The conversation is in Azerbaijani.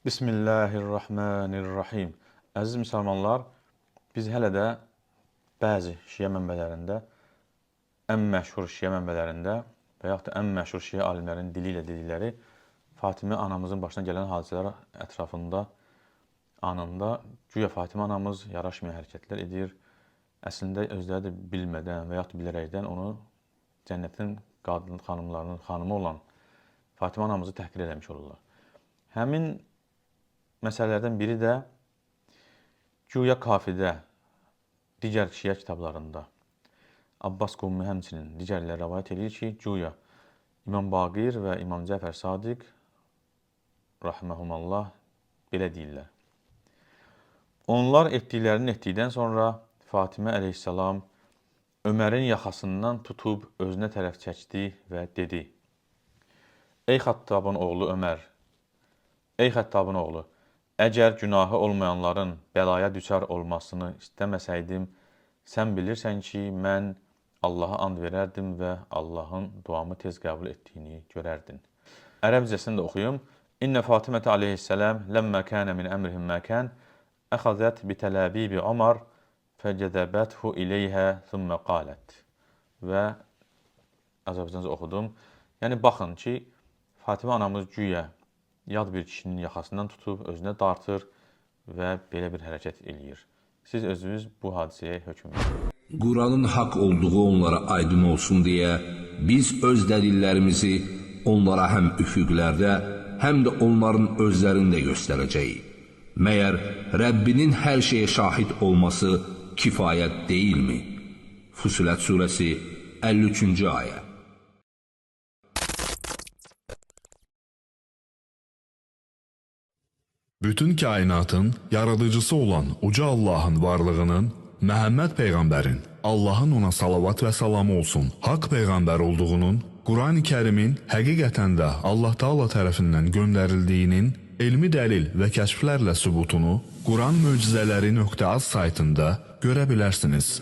Bismillahirrahmanirrahim. Əziz müsəlmanlar, biz hələ də bəzi şiə mənbələrində, ən məşhur şiə mənbələrində və yaxud da ən məşhur şiə alimlərin dili ilə dedikləri Fatimə anamızın başına gələn hadisələr ətrafında, anında güya Fatimə anamız yaraşmayan hərəkətlər edir. Əslində özləri də bilmədən və yaxud da bilərəkdən onu cənnətin qadın xanımlarının xanımı olan Fatimə anamızı təhqir eləmiş olurlar. Həmin məsələlərdən biri də güya Kafidə, digər şiə kitablarında Abbas Qummi həmçinin digərləri rəvayət edir ki, güya İmam Baqir və İmam Cəfər Sadiq rahiməhumallah belə deyirlər. Onlar etdiklərini etdikdən sonra Fatimə əleyhissalam Ömərin yaxasından tutub özünə tərəf çəkdi və dedi: Ey Xattabın oğlu Ömər, ey Xattabın oğlu, əgər günahı olmayanların bəlaya düçar olmasını istəməsəydim, sən bilirsən ki, mən Allaha and verərdim və Allahın duamı tez qəbul etdiyini görərdin. Ərəbcəsini də oxuyum. İnnə Fatimətə aleyhissələm ləmmə kənə min əmrihim məkən əxəzət bitələbibi Ömər fəcədəbəthu iləyhə thümmə qalət. Və Azərbaycanca oxudum. Yəni, baxın ki, Fatimə anamız güya yad bir kişinin yaxasından tutub, özünə dartır və belə bir hərəkət eləyir. Siz özünüz bu hadisəyə hökm edin. Quranın haqq olduğu onlara aydın olsun deyə, biz öz dəlillərimizi onlara həm üfüqlərdə, həm də onların özlərində göstərəcəyik. Məyər Rəbbinin hər şeyə şahid olması kifayət deyilmi? Fusilət surəsi 53-cü ayə. Bütün kainatın yaradıcısı olan Uca Allahın varlığının, Məhəmməd Peyğəmbərin, Allahın ona salavat və salamı olsun, haqq Peyğəmbər olduğunun, Quran-ı Kərimin həqiqətən də Allah Taala tərəfindən göndərildiyinin elmi dəlil və kəşflərlə sübutunu Quran möcüzələri.az saytında görə bilərsiniz.